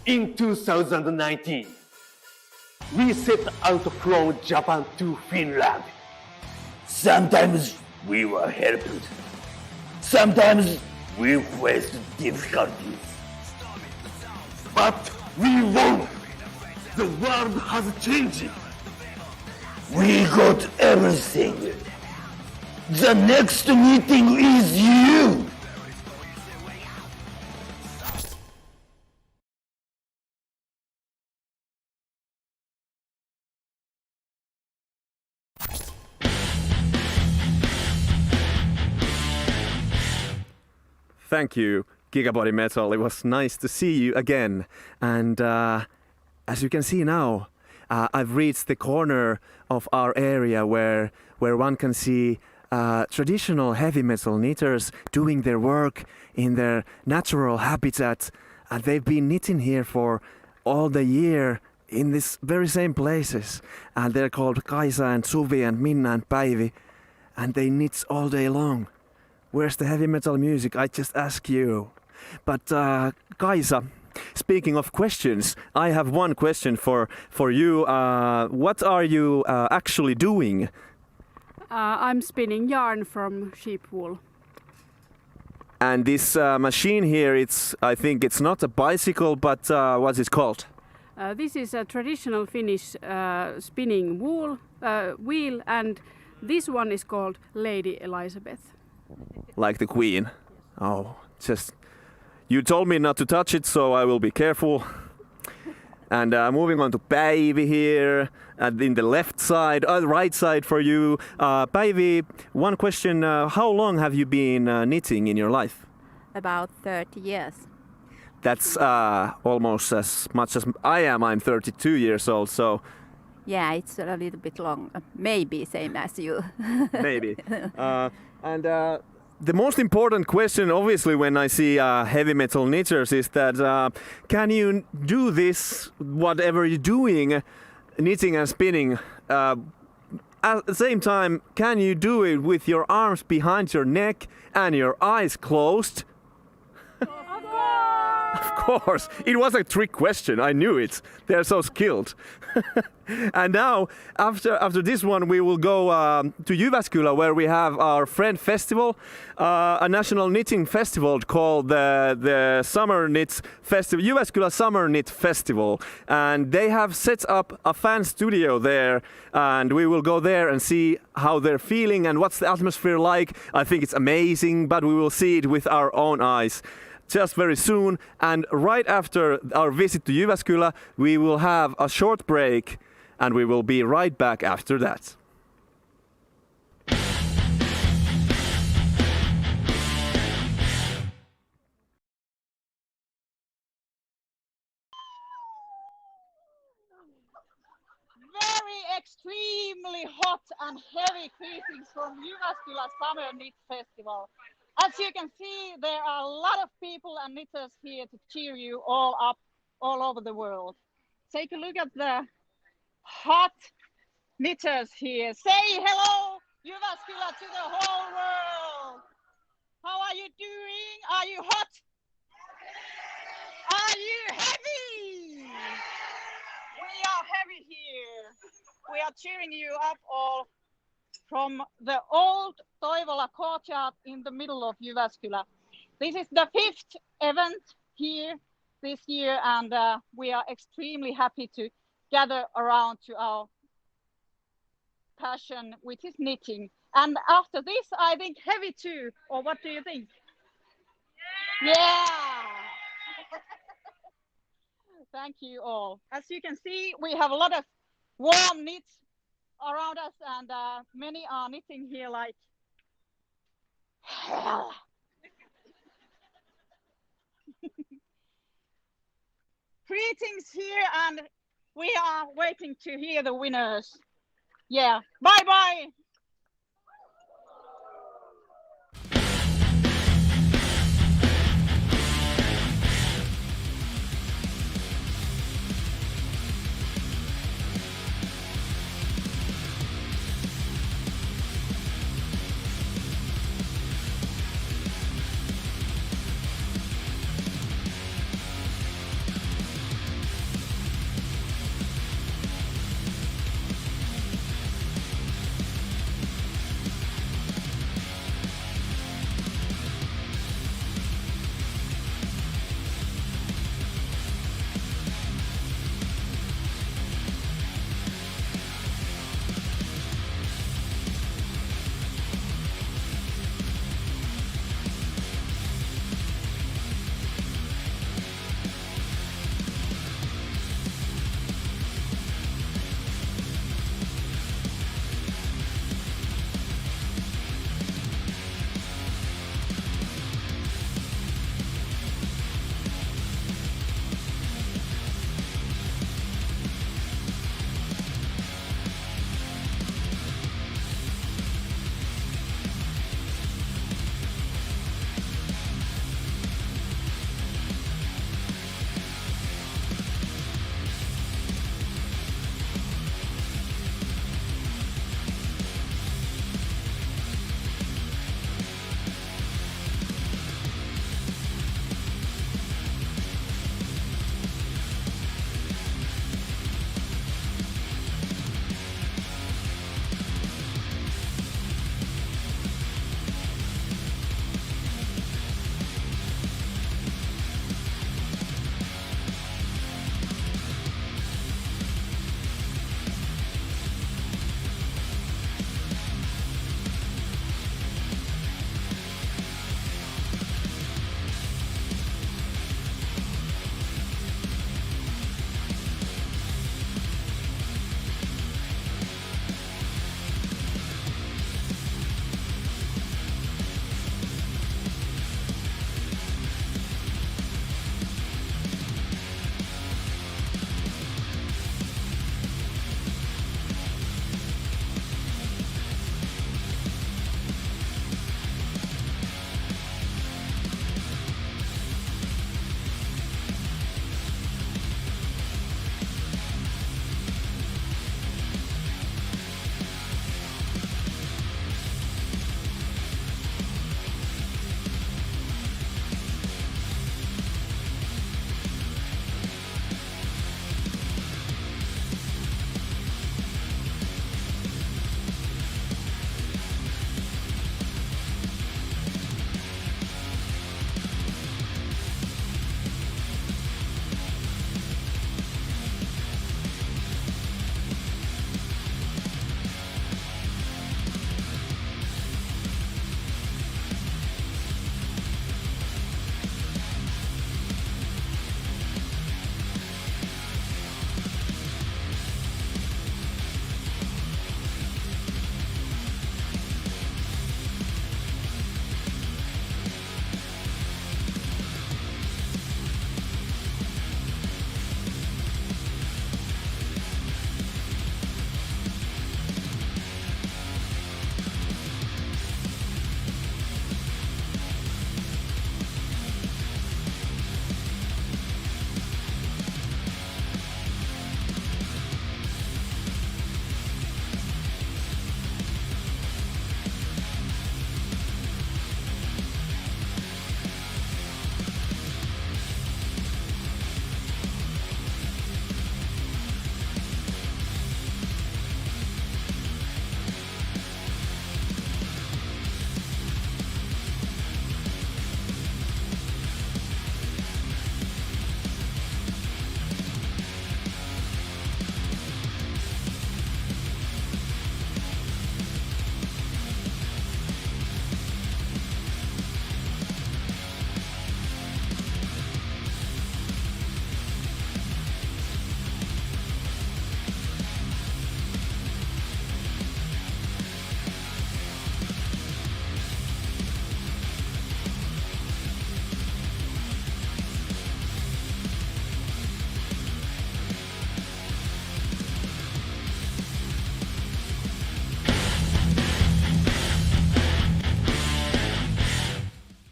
In 2019, we set out from Japan to Finland. Sometimes we were helped. Sometimes we faced difficulties. But we won! The world has changed. We got everything. The next meeting is you! Thank you, Gigabody Metal. It was nice to see you again. And as you can see now, I've reached the corner of our area where one can see traditional heavy metal knitters doing their work in their natural habitat. And they've been knitting here for all the year in this very same places. And they're called Kaisa and Suvi and Minna and Päivi. And they knit all day long. Where's the heavy metal music? I just ask you. But Kaisa, speaking of questions, I have one question for you. What are you actually doing? I'm spinning yarn from sheep wool. And this machine here, I think it's not a bicycle, but what's it called? This is a traditional Finnish spinning wheel, and this one is called Lady Elizabeth. Like the Queen. Oh, you told me not to touch it, so I will be careful. And moving on to Päivi here, in the left side, right side for you. Päivi, one question, how long have you been knitting in your life? About 30 years. That's almost as much as I am. I'm 32 years old, so... Yeah, it's a little bit long. Maybe same as you. Maybe. And the most important question, obviously, when I see heavy metal knitters is that can you do this, whatever you're doing, knitting and spinning, at the same time, can you do it with your arms behind your neck and your eyes closed? Of course, it was a trick question. I knew it. They're so skilled. And now, after this one, we will go to Jyväskylä, where we have our friend festival, a national knitting festival called the Summer Knit Festival, Jyväskylä Summer Knit Festival. And they have set up a fan studio there, and we will go there and see how they're feeling and what's the atmosphere like. I think it's amazing, but we will see it with our own eyes just very soon. And right after our visit to Jyväskylä, we will have a short break, and we will be right back after that. Very extremely hot and heavy greetings from Jyväskylä Summer Knit Festival. As you can see, there are a lot of people and knitters here to cheer you all up all over the world. Take a look at the hot knitters here. Say hello, Jyväskylä, to the whole world. How are you doing? Are you hot? Are you heavy? We are heavy here. We are cheering you up all from the old Toivola courtyard in the middle of Jyväskylä. This is the 5th event here this year, and we are extremely happy to gather around to our passion, which is knitting. And after this, I think heavy too, or what do you think? Yeah! Thank you all. As you can see, we have a lot of warm knits around us, and many are knitting here like hell. Greetings here, and we are waiting to hear the winners. Yeah, bye bye.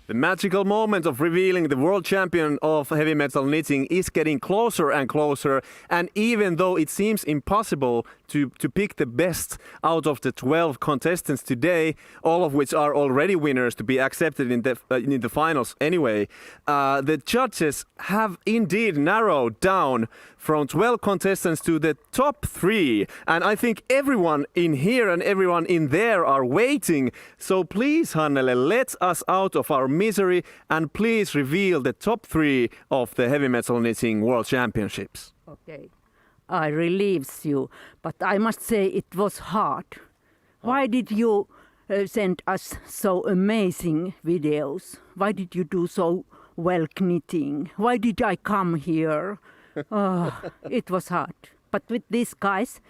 The magical moment of revealing the world champion of heavy metal knitting is getting closer and closer, and even though it seems impossible to pick the best out of the 12 contestants today, all of which are already winners to be accepted in the finals anyway, the judges have indeed narrowed down from 12 contestants to the top 3, and I think everyone in here and everyone in there are waiting. So please, Hannele, let us out of our misery and please reveal the top 3 of the Heavy Metal Knitting World Championships. Okay, I relieves you, but I must say it was hard. Why did you send us so amazing videos? Why did you do so well knitting? Why did I come here? It was hard. But with these guys,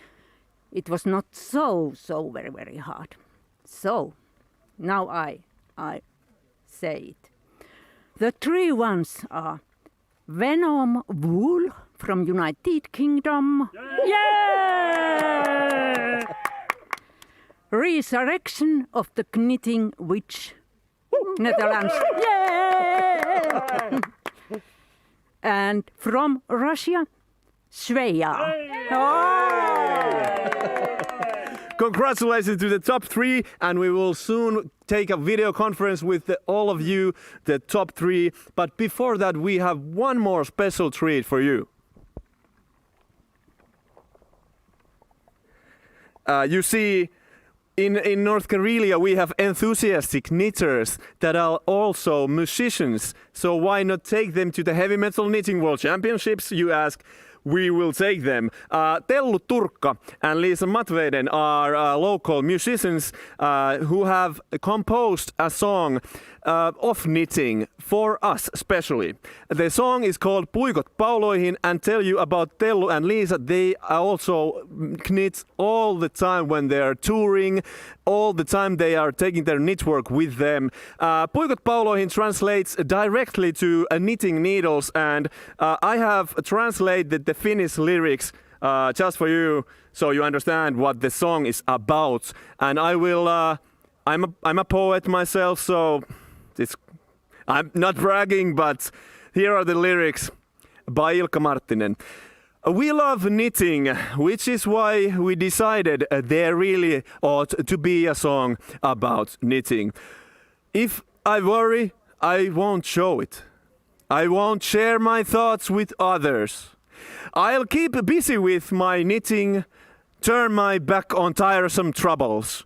it was not so very, very hard. So, now I say it. The 3 ones are Venom Wool from United Kingdom. Yeah! Resurrection of the Knitting Witch, Netherlands. Yeah! And from Russia, Sveja. Congratulations to the top 3, and we will soon take a video conference with all of you, the top 3. But before that, we have one more special treat for you. You see, in North Karelia, we have enthusiastic knitters that are also musicians. So why not take them to the Heavy Metal Knitting World Championships, you ask? We will take them. Tellu Turkka and Liisa Matveinen are local musicians who have composed a song of knitting for us especially. The song is called Puikot pauloihin, and tell you about Tellu and Liisa. They also knit all the time when they are touring. All the time they are taking their knitwork with them. Puikot pauloihin translates directly to knitting needles, and I have translated the Finnish lyrics just for you, so you understand what the song is about. And I will. I'm a poet myself, so I'm not bragging, but here are the lyrics by Ilkka Marttinen. We love knitting, which is why we decided there really ought to be a song about knitting. If I worry, I won't show it. I won't share my thoughts with others. I'll keep busy with my knitting, turn my back on tiresome troubles.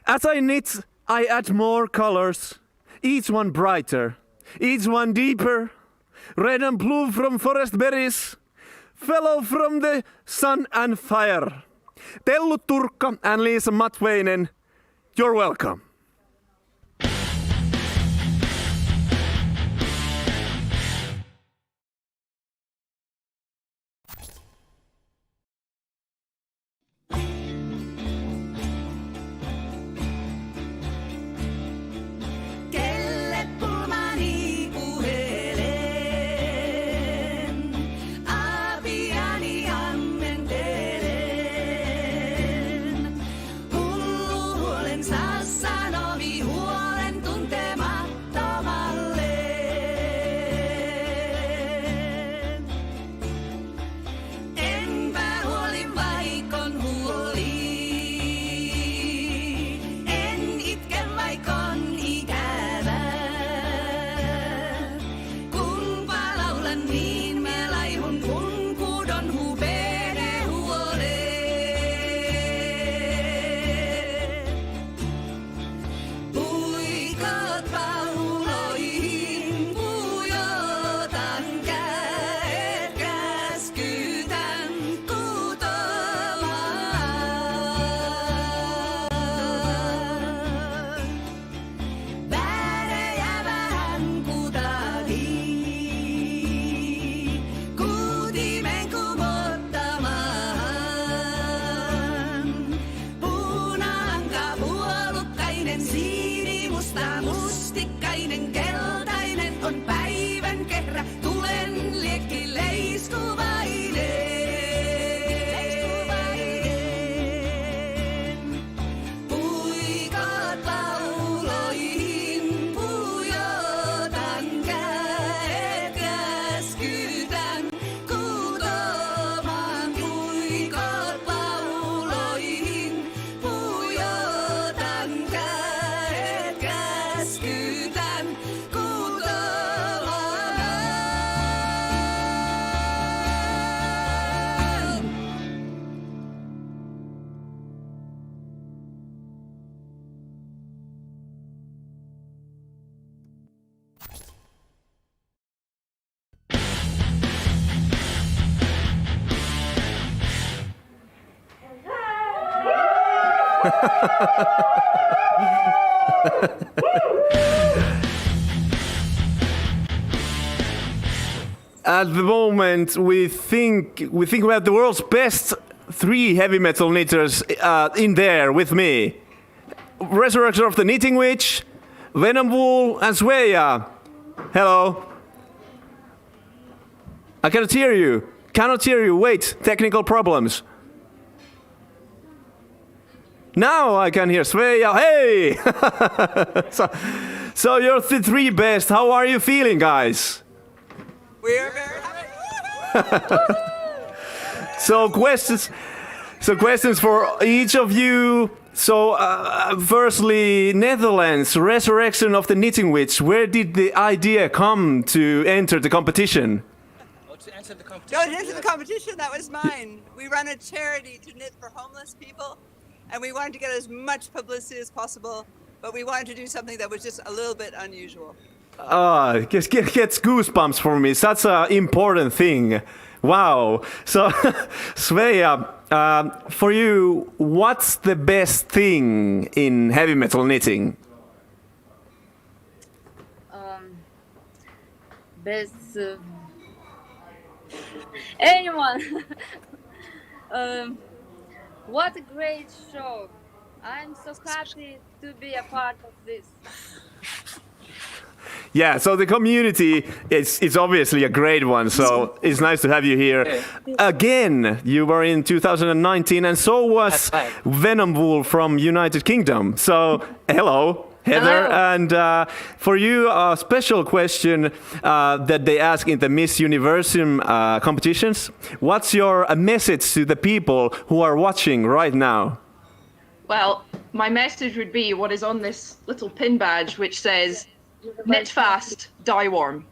As I knit, I add more colors, each one brighter, each one deeper. Red and blue from forest berries, fellow from the sun and fire. Tellu Turkka and Liisa Matveinen, you're welcome. Sassa At the moment, we think we have the world's best 3 heavy metal knitters in there with me. Resurrection of the Knitting Witch, Venom Wool, and Svea. Hello. I cannot hear you. Cannot hear you. Wait, technical problems. Now I can hear Svea. Hey! so you're the 3 best. How are you feeling, guys? We're very happy. So questions for each of you. So firstly, Netherlands, Resurrection of the Knitting Witch. Where did the idea come to enter the competition? To enter the competition, that was mine. We run a charity to knit for homeless people, and we wanted to get as much publicity as possible, but we wanted to do something that was just a little bit unusual. Gets goosebumps for me. Such an important thing. Wow. So, Svea, for you, what's the best thing in heavy metal knitting? Best. Anyone. What a great show. I'm so happy to be a part of this. Yeah, so the community is obviously a great one, so it's nice to have you here. Again, you were in 2019, and so was Venom Wool from United Kingdom. So, hello, Heather. Hello. And for you, a special question that they ask in the Miss Universum competitions. What's your message to the people who are watching right now? Well, my message would be what is on this little pin badge, which says, knit fast, die warm.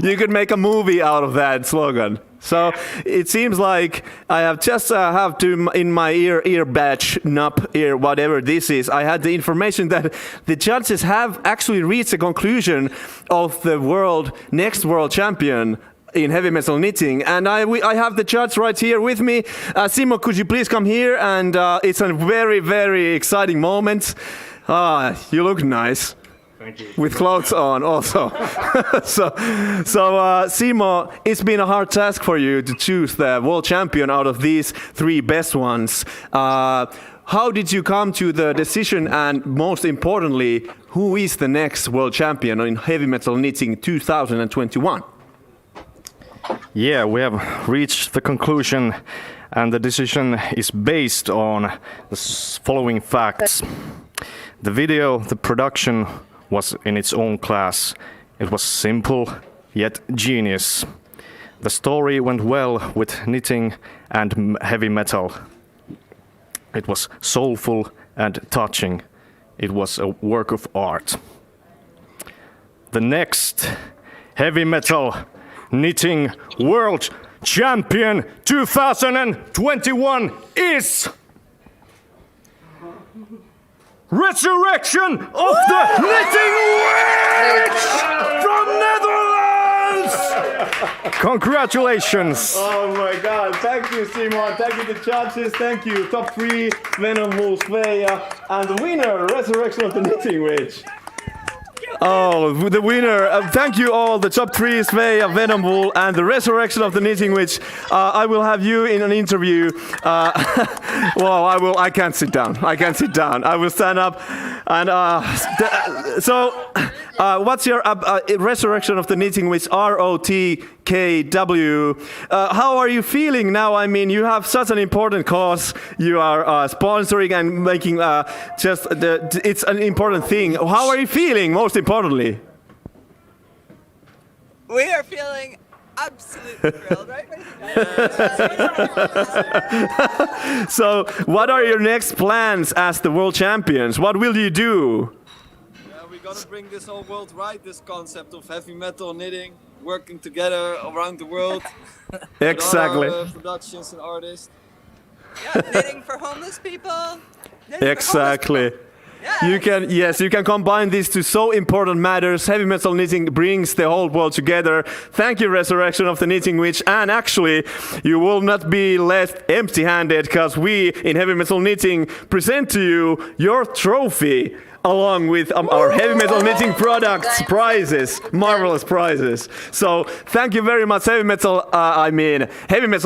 You could make a movie out of that slogan. So it seems like I have just have to in my ear badge, whatever this is. I had the information that the judges have actually reached a conclusion of the next world champion in heavy metal knitting, and I have the judge right here with me. Simo, could you please come here? And it's a very, very exciting moment. You look nice. Thank you. With clothes on also. so Simo, it's been a hard task for you to choose the world champion out of these 3 best ones. How did you come to the decision, and most importantly, who is the next world champion in heavy metal knitting 2021? Yeah, we have reached the conclusion, and the decision is based on the following facts. The video, the production was in its own class. It was simple, yet genius. The story went well with knitting and heavy metal. It was soulful and touching. It was a work of art. The next heavy metal knitting world champion 2021 is Resurrection of the Knitting Witch from Netherlands! Congratulations! Oh my God! Thank you, Simon. Thank you, the judges. Thank you, top 3, Venom Wool, Svea, and the winner, Resurrection of the Knitting Witch. Oh, the winner. Thank you all, the top 3, Svea, Venom Wool, and the Resurrection of the Knitting Witch. I will have you in an interview. Well, I can't sit down. I will stand up. And what's your Resurrection of the Knitting Witch, ROTKW? How are you feeling now? I mean, you have such an important cause. You are sponsoring and making it's an important thing. How are you feeling, most importantly? We are feeling absolutely thrilled, right? So, what are your next plans as the world champions? What will you do? We gotta bring this whole world right, this concept of heavy metal knitting, working together around the world. Exactly. With our, productions and artists. Yeah, knitting for homeless people. Exactly. You can combine these two so important matters. Heavy metal knitting brings the whole world together. Thank you, Resurrection of the Knitting Witch. And actually, you will not be left empty-handed, because we in Heavy Metal Knitting present to you your trophy, along with our heavy metal knitting products, prizes, marvelous prizes. So thank you very much, Heavy Metal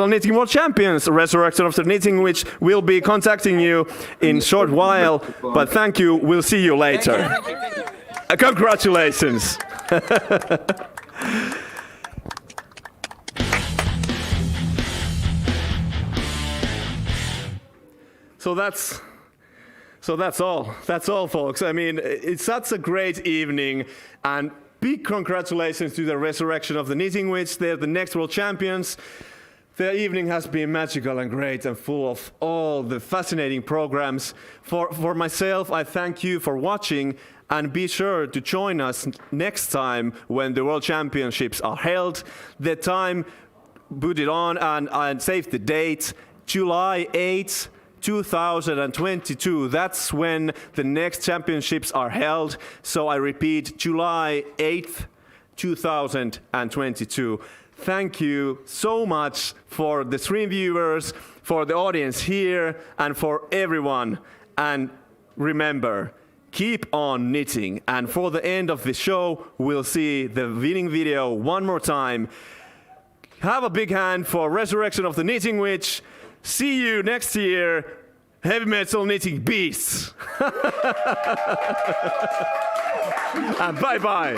Knitting World Champions, Resurrection of the Knitting, which will be contacting you in short while. But thank you, we'll see you later. Congratulations. So that's all. That's all, folks. I mean, it's such a great evening, and big congratulations to the Resurrection of the Knitting Witch. They're the next world champions. The evening has been magical and great and full of all the fascinating programs. For myself, I thank you for watching, and be sure to join us next time when the World Championships are held. The time, put it on and save the date, July 8th. 2022. That's when the next championships are held. So I repeat, July 8th, 2022. Thank you so much for the stream viewers, for the audience here, and for everyone. And remember, keep on knitting. And for the end of the show, we'll see the winning video one more time. Have a big hand for Resurrection of the Knitting Witch. See you next year, Heavy Metal Knitting Beasts. And bye-bye.